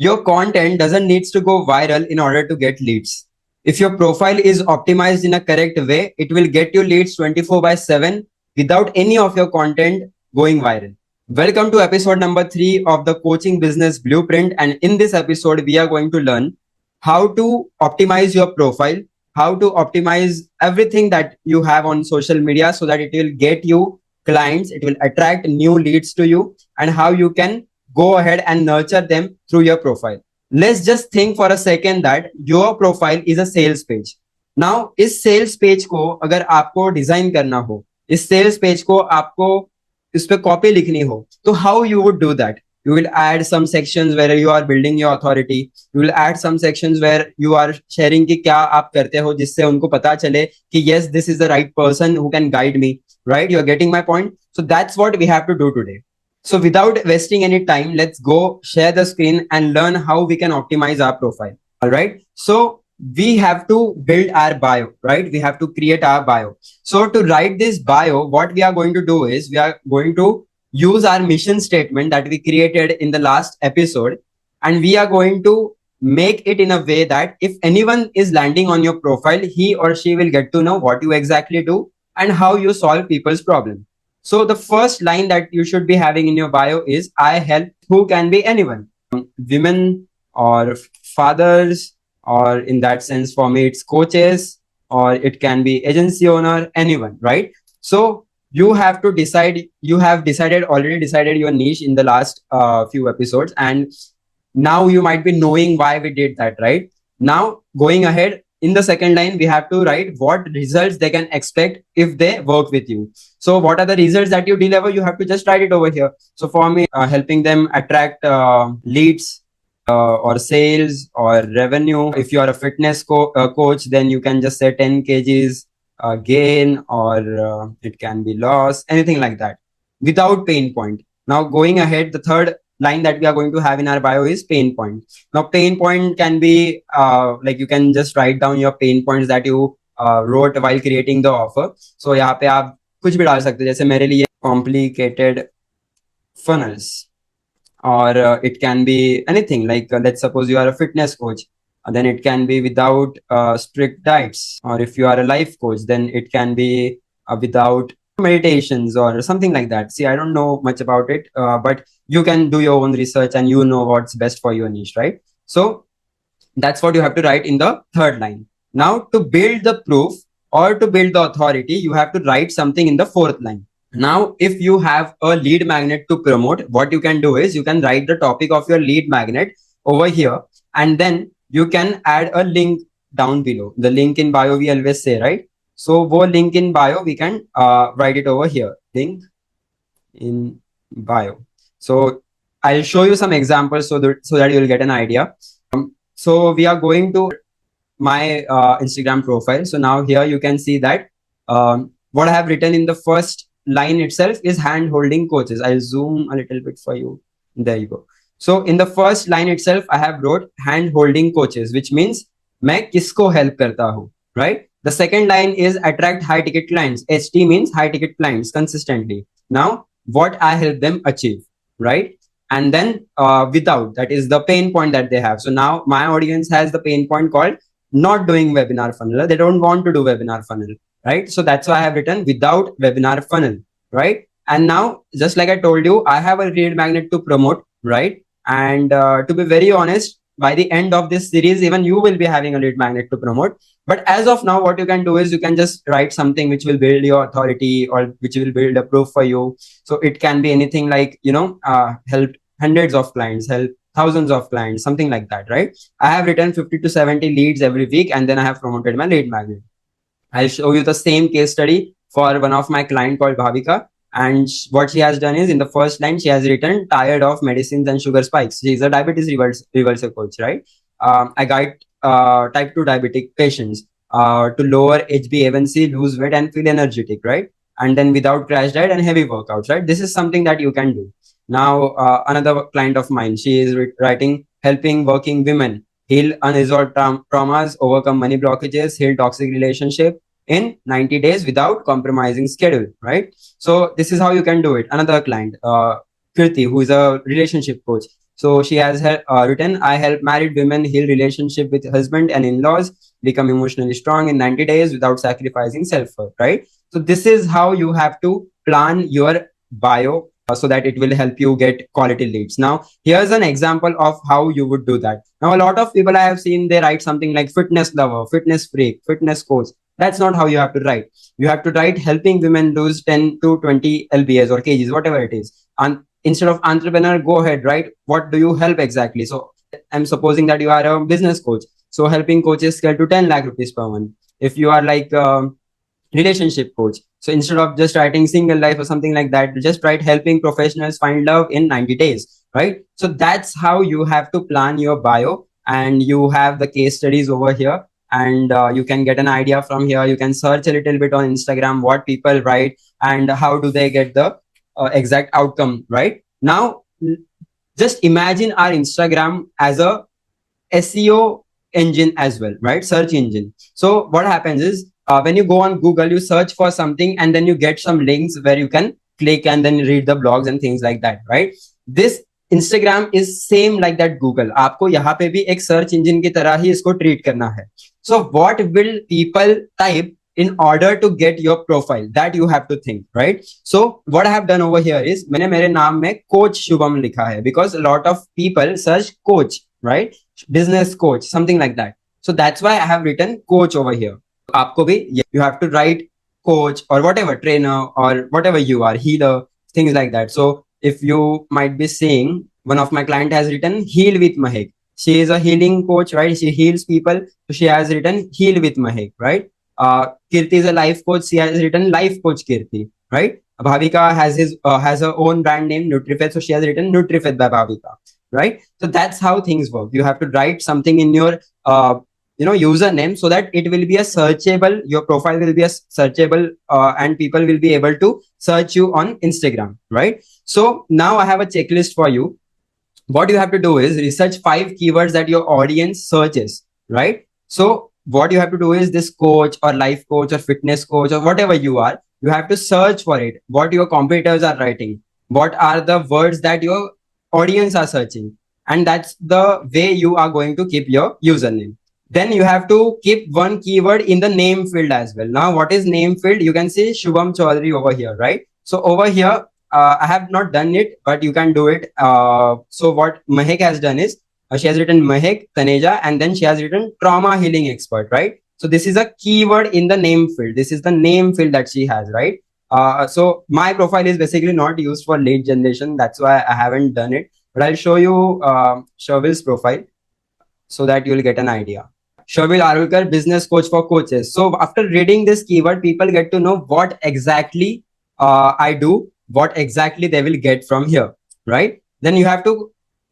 Your content doesn't need to go viral in order to get leads. If your profile is optimized in a correct way, it will get you leads 24 by 7 without any of your content going viral. Welcome to episode number 3 of the Coaching Business Blueprint. And in this episode, we are going to learn how to optimize your profile, how to optimize everything that you have on social media so that it will get you clients, it will attract new leads to you, and how you can go ahead and nurture them through your profile. Let's just think for a second that your profile is a sales page. Now, इस sales page को अगर आपको design करना हो, इस sales page को आपको इस पे कॉपी लिखनी हो, तो how you would do that? You will add some sections where you are building your authority. You will add some sections where you are sharing कि क्या आप करते हो जिससे उनको पता चले कि yes, this is the right person who can guide me. Right? You're getting my point? So that's what we have to do today. So without wasting any time, let's go share the screen and learn how we can optimize our profile. All right. So we have to build our bio, right? We have to create our bio. So to write this bio, what we are going to do is we are going to use our mission statement that we created in the last episode, and we are going to make it in a way that if anyone is landing on your profile, he or she will get to know what you exactly do and how you solve people's problem. So the first line that you should be having in your bio is I help, who can be anyone, women or fathers, or in that sense for me it's coaches, or it can be agency owner, anyone, right? So you have to decide, you have already decided your niche in the last few episodes, and now you might be knowing why we did that, right? Now going ahead, in the second line, we have to write what results they can expect if they work with you. So what are the results that you deliver? You have to just write it over here. So for me, helping them attract leads or sales or revenue. If you are a fitness coach, then you can just say 10 kgs gain, or it can be loss, anything like that, without pain point. Now going ahead, the third line that we are going to have in our bio is pain point. Now pain point can be like you can just write down your pain points that you wrote while creating the offer. So यहाँ पे आप कुछ भी डाल सकते हैं, जैसे मेरे लिए complicated funnels, or it can be anything like let's suppose you are a fitness coach, then it can be without strict diets, or if you are a life coach, then it can be without meditations or something like that. See, I don't know much about it, but you can do your own research and you know what's best for your niche, right? So that's what you have to write in the third line. Now to build the proof or to build the authority, you have to write something in the fourth line. Now, if you have a lead magnet to promote, what you can do is you can write the topic of your lead magnet over here, and then you can add a link down below. The link in bio we always say, right? So wo link in bio, we can write it over here, link in bio. So I'll show you some examples so that you'll get an idea. So we are going to my Instagram profile. So now here you can see that what I have written in the first line itself is hand holding coaches. I'll zoom a little bit for you. There you go. So in the first line itself, I have wrote hand holding coaches, which means मैं किसको help करता हूँ, right? The second line is attract high ticket clients. HT means high ticket clients consistently. Now, what I help them achieve, right? And then without, that is the pain point that they have. So now my audience has the pain point called not doing webinar funnel. They don't want to do webinar funnel, right? So that's why I have written without webinar funnel, right? And now, just like I told you, I have a lead magnet to promote, right? And to be very honest, by the end of this series, even you will be having a lead magnet to promote. But as of now, what you can do is you can just write something which will build your authority or which will build a proof for you. So it can be anything like, help hundreds of clients, help thousands of clients, something like that, right? I have written 50 to 70 leads every week, and then I have promoted my lead magnet. I'll show you the same case study for one of my client called Bhavika. And what she has done is in the first line, she has written tired of medicines and sugar spikes. She's a diabetes reversal coach, right? I guide type 2 diabetic patients to lower HbA1c, lose weight and feel energetic, right? And then without crash diet and heavy workouts, right? This is something that you can do. Now, another client of mine, she is writing helping working women heal unresolved traumas, overcome money blockages, heal toxic relationship in 90 days without compromising schedule, right? So this is how you can do it. Another client, Kirti, who is a relationship coach. So she has written, I help married women heal relationship with husband and in-laws, become emotionally strong in 90 days without sacrificing self-worth, right? So this is how you have to plan your bio so that it will help you get quality leads. Now, here's an example of how you would do that. Now, a lot of people I have seen, they write something like fitness lover, fitness freak, fitness coach. That's not how you have to write. You have to write helping women lose 10 to 20 lbs or kgs, whatever it is. And instead of entrepreneur, go ahead, right? What do you help exactly? So I'm supposing that you are a business coach. So helping coaches scale to 10 lakh rupees per month. If you are like relationship coach, so instead of just writing single life or something like that, just write helping professionals find love in 90 days, right? So that's how you have to plan your bio. And you have the case studies over here, and you can get an idea from here. You can search a little bit on Instagram what people write and how do they get the exact outcome. Right now, just imagine our Instagram as a SEO engine as well, right? Search engine. So what happens is, when you go on Google, you search for something and then you get some links where you can click and then read the blogs and things like that, right? This Instagram is same like that Google. आपको यहाँ पे भी एक search engine की तरह ही इसको treat करना है. So what will people type in order to get your profile? That you have to think, right? So what I have done over here is, मैंने मेरे नाम में coach शुभम लिखा है, because a lot of people search coach, right? Business coach, something like that. So that's why I have written coach over here. आपको भी, you have to write coach or whatever, trainer or whatever you are, healer, things like that. So if you might be seeing, one of my client has written heal with Mahek. She is a healing coach, right? She heals people. So she has written heal with Mahek, right? Kirti is a life coach. She has written life coach Kirti, right? Bhavika has her own brand name NutriFed. So she has written NutriFed by Bhavika, right? So that's how things work. You have to write something in your username so that it will be a searchable, your profile will be a searchable, and people will be able to search you on Instagram, right? So now I have a checklist for you. What you have to do is research 5 keywords that your audience searches, right? So what you have to do is, this coach or life coach or fitness coach or whatever you are, you have to search for it, what your competitors are writing, what are the words that your audience are searching, and that's the way you are going to keep your username. Then you have to keep one keyword in the name field as well. Now, what is name field? You can see Shubham Chaudhari over here, right? So over here, I have not done it, but you can do it. So what Mahek has done is, she has written Mahek Taneja, and then she has written trauma healing expert, right? So this is a keyword in the name field. This is the name field that she has, right? So my profile is basically not used for lead generation. That's why I haven't done it. But I'll show you Sherville's profile so that you'll get an idea. Sherville Arulkar, business coach for coaches. So after reading this keyword, people get to know what exactly I do, what exactly they will get from here, right? Then you have to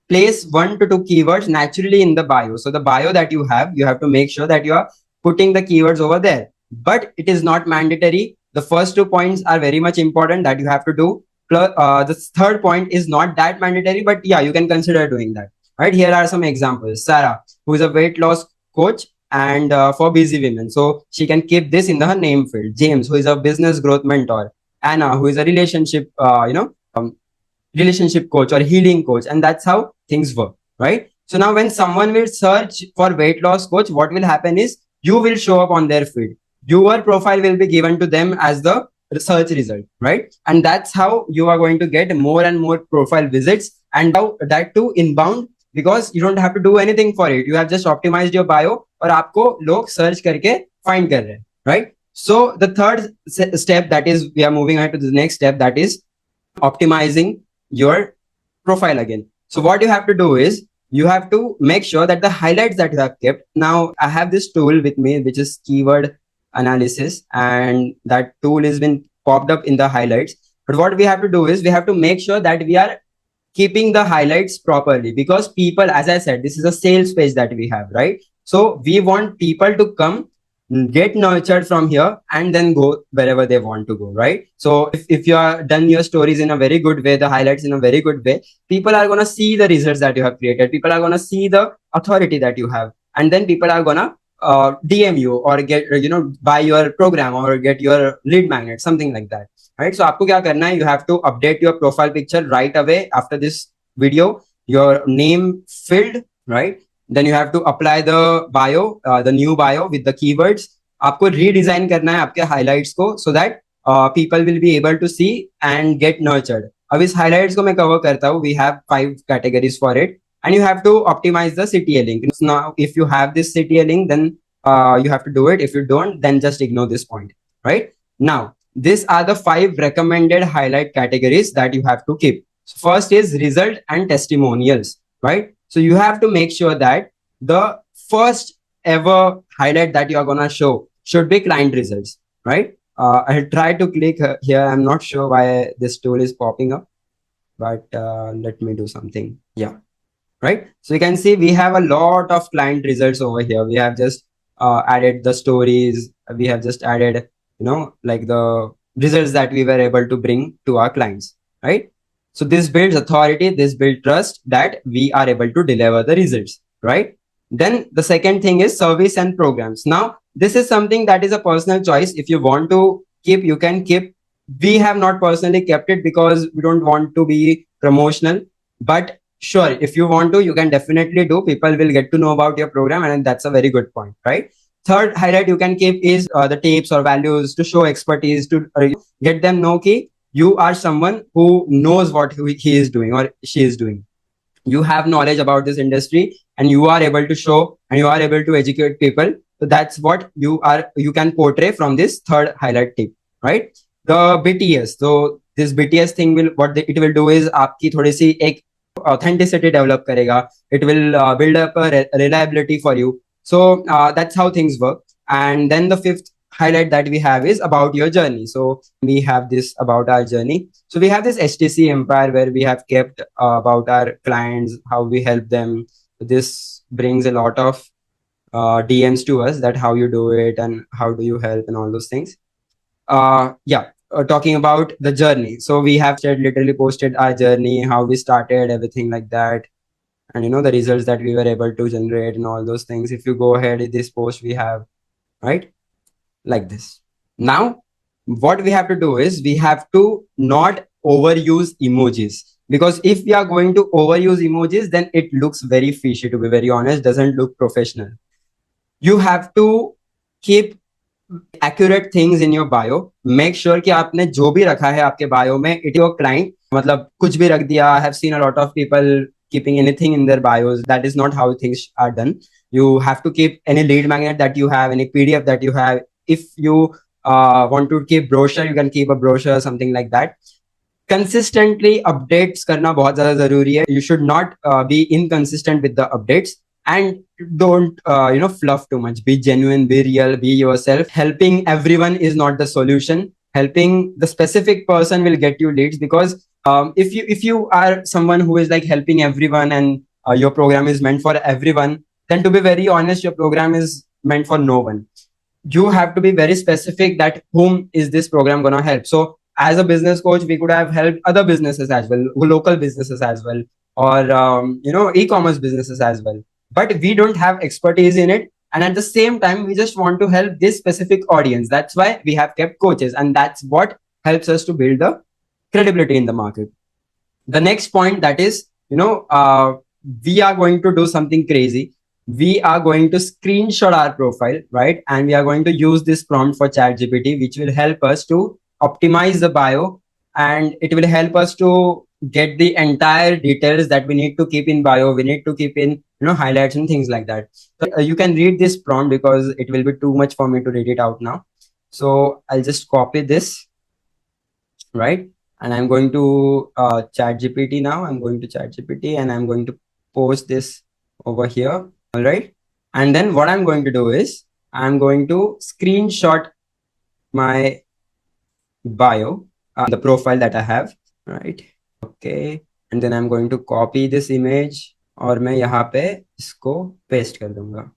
place 1 to 2 keywords naturally in the bio. So the bio that you have to make sure that you are putting the keywords over there. But it is not mandatory. The first 2 points are very much important that you have to do. The third point is not that mandatory, but yeah, you can consider doing that. Right? Here are some examples. Sarah, who is a weight loss coach and for busy women. So she can keep this in the name field. James, who is a business growth mentor. Anna, who is a relationship, relationship coach or healing coach. And that's how things work, right? So now when someone will search for weight loss coach, what will happen is, you will show up on their feed. Your profile will be given to them as the search result, right? And that's how you are going to get more and more profile visits, and now that too inbound, because you don't have to do anything for it. You have just optimized your bio और आपको लोग search करके find कर रहे हैं, right? So the third step, that is, we are moving ahead to the next step, that is optimizing your profile again. So what you have to do is, you have to make sure that the highlights that you have kept. Now I have this tool with me, which is keyword analysis, and that tool has been popped up in the highlights. But what we have to do is, we have to make sure that we are keeping the highlights properly, because people, as I said, this is a sales page that we have, right? So we want people to come, get nurtured from here, and then go wherever they want to go, right? So if you are done your stories in a very good way, the highlights in a very good way, people are going to see the results that you have created. People are going to see the authority that you have, and then people are going to DM you or get, buy your program or get your lead magnet, something like that, right? So आपको क्या करना है, you have to update your profile picture right away after this video. your name filled, right? Then you have to apply the bio, the new bio with the keywords. आपको redesign करना है आपके highlights को so that people will be able to see and get nurtured. अब इस highlights को मैं cover करता हूँ. We have 5 categories for it, and you have to optimize the CTA link. Now, if you have this CTA link, then you have to do it. If you don't, then just ignore this point, right? Now, these are the 5 recommended highlight categories that you have to keep. So first is result and testimonials, right? So you have to make sure that the first ever highlight that you are gonna show should be client results, right? I'll try to click here. I'm not sure why this tool is popping up, but let me do something. Yeah, right? So you can see we have a lot of client results over here. We have just added the stories. We have just added, like the results that we were able to bring to our clients, right? So this builds authority, this builds trust that we are able to deliver the results, right? Then the second thing is service and programs. Now, this is something that is a personal choice. If you want to keep, you can keep. We have not personally kept it because we don't want to be promotional, but sure, if you want to, you can definitely do. People will get to know about your program, and that's a very good point, right? Third highlight you can keep is the tips or values to show expertise, to get them know ki you are someone who knows what he is doing or she is doing. You have knowledge about this industry, and you are able to show and you are able to educate people. So that's what you can portray from this third highlight tip, right? The BTS. So this BTS thing will, it will do is आपकी थोड़ी सी एक authenticity develop karega. It will build up a reliability for you. So that's how things work. And then the fifth highlight that we have is about your journey. So we have this about our journey. So we have this HTC Empire where we have kept about our clients, how we help them. This brings a lot of DMs to us that how you do it and how do you help and all those things. Talking about the journey. So we have literally posted our journey, how we started, everything like that. And the results that we were able to generate and all those things. If you go ahead in this post, we have, right? Like this. Now, what we have to do is we have to not overuse emojis, because if we are going to overuse emojis, then it looks very fishy, to be very honest, doesn't look professional. You have to keep accurate things in your bio. Make sure कि आपने जो भी रखा है आपके bio में, it your client, मतलब कुछ भी रख दिया. I have seen a lot of people keeping anything in their bios. That is not how things are done. You have to keep any lead magnet that you have, any PDF that you have. If you want to keep brochure, you can keep a brochure, something like that. Consistently updates करना बहुत ज़्यादा ज़रूरी है. You should not be inconsistent with the updates. And don't fluff too much. Be genuine, be real, be yourself. Helping everyone is not the solution. Helping the specific person will get you leads, because if you are someone who is like helping everyone and your program is meant for everyone, then to be very honest, your program is meant for no one. You have to be very specific that whom is this program going to help. So as a business coach, we could have helped other businesses as well, local businesses as well, or e-commerce businesses as well. But we don't have expertise in it, and at the same time we just want to help this specific audience. That's why we have kept coaches, and that's what helps us to build the credibility in the market. The next point, that is, we are going to do something crazy. We are going to screenshot our profile, right? And we are going to use this prompt for ChatGPT, which will help us to optimize the bio, and it will help us to get the entire details that we need to keep in bio. We need to keep in highlights and things like that. So, you can read this prompt because it will be too much for me to read it out now. So I'll just copy this, right? And I'm going to ChatGPT now. I'm going to ChatGPT and I'm going to post this over here. All right. And then what I'm going to do is I'm going to screenshot my bio, the profile that I have, right? Okay. And then I'm going to copy this image और मैं यहाँ पे इसको paste कर दूंगा,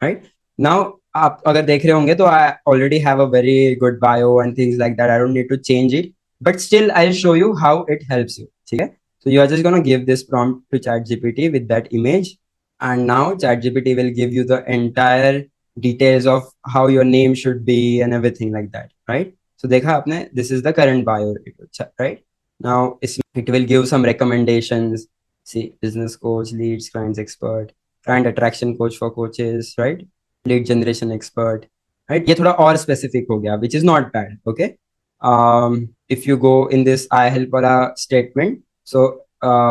right? Now, आप अगर देख रहे होंगे तो I already have a very good bio and things like that. I don't need to change it, but still I'll show you how it helps you. ठीक है? So you are just gonna give this prompt to ChatGPT with that image, and now ChatGPT will give you the entire details of how your name should be and everything like that, right? So देखा आपने, this is the current bio, right? Now it will give some recommendations, See, business coach, leads, clients expert, client attraction coach for coaches, right? Lead generation expert, right? ये थोड़ा और specific हो गया, which is not bad, okay? If you go in this I help वाला statement, so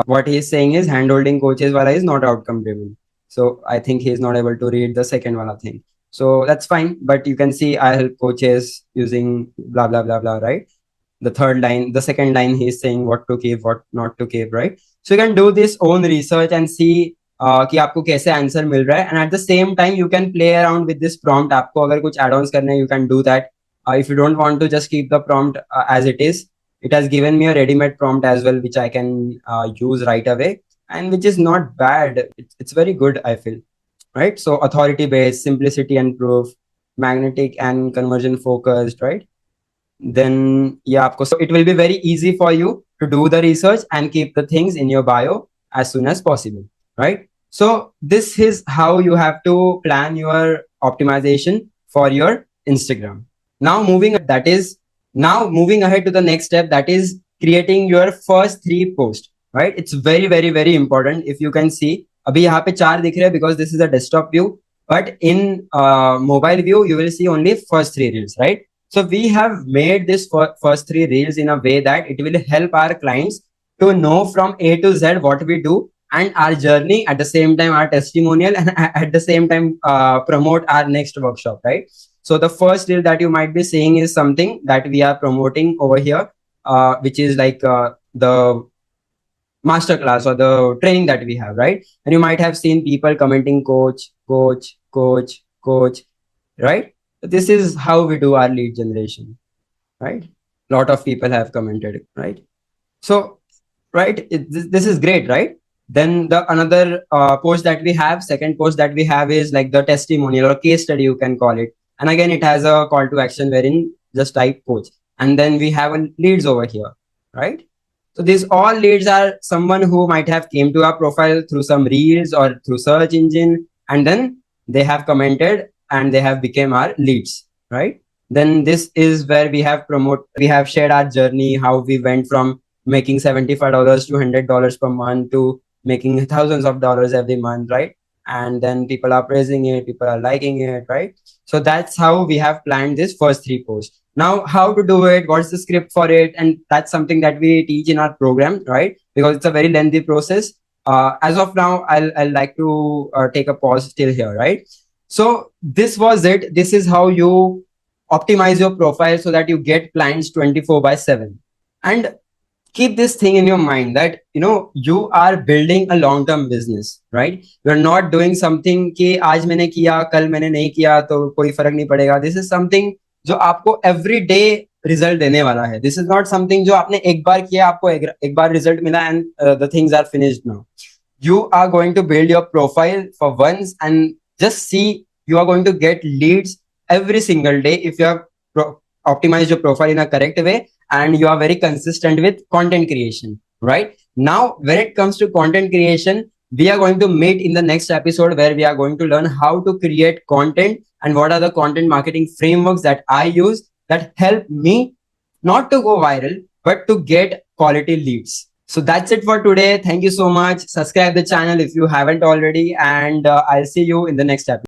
what he is saying is hand-holding coaches wala is not outcome driven. So I think he is not able to read the second wala thing. So that's fine, but you can see I help coaches using blah blah blah blah, right? The third line, the second line, he is saying what to keep, what not to keep, right? So you can do this own research and see कि आपको कैसे answer मिल रहा है, and at the same time you can play around with this prompt. आपको अगर कुछ add-ons करने हैं, you can do that. If you don't want to just keep the prompt as it is, it has given me a ready-made prompt as well, which I can use right away, and which is not bad. It's very good, I feel, right? So authority based, simplicity and proof, magnetic and conversion focused, right? Then yeah, of course, so it will be very easy for you to do the research and keep the things in your bio as soon as possible, right? So this is how you have to plan your optimization for your Instagram. Now moving ahead to the next step, that is creating your first 3 posts, right? It's very very very important. If you can see, अभी यहाँ पे 4 दिख रहे हैं because this is a desktop view, but in mobile view you will see only first 3 reels, right? So we have made this first 3 reels in a way that it will help our clients to know from A to Z what we do and our journey, at the same time our testimonial, and at the same time promote our next workshop, right? So the first reel that you might be seeing is something that we are promoting over here, which is like the masterclass or the training that we have, right? And you might have seen people commenting coach, coach, coach, coach, right? This is how we do our lead generation, right? Lot of people have commented, right? So, right, this is great, right? Then the another post that we have, second post that we have is like the testimonial or case study, you can call it. And again, it has a call to action wherein just type coach. And then we have a leads over here, right? So these all leads are someone who might have came to our profile through some reels or through search engine, and then they have commented and they have become our leads, right? Then this is where we have shared our journey, how we went from making $75 to $100 per month to making thousands of dollars every month, right? And then people are praising it, people are liking it, right? So that's how we have planned this first 3 posts. Now, how to do it, what's the script for it, and that's something that we teach in our program, right? Because it's a very lengthy process. As of now, I'll like to take a pause till here, right? So this was it. This is how you optimize your profile so that you get clients 24/7. And keep this thing in your mind that you are building a long term business, right? You're not doing something कि आज मैंने किया कल मैंने नहीं किया तो कोई फर्क नहीं पड़ेगा. This is something जो आपको every day रिजल्ट देने वाला है. This is not something जो आपने एक बार किया, आपको एक बार रिजल्ट मिला and the things are finished now. You are going to build your profile for once and just see, you are going to get leads every single day if you have optimized your profile in a correct way and you are very consistent with content creation, right? Now, when it comes to content creation, we are going to meet in the next episode where we are going to learn how to create content and what are the content marketing frameworks that I use that help me not to go viral, but to get quality leads. So that's it for today. Thank you so much. Subscribe the channel if you haven't already, and I'll see you in the next episode.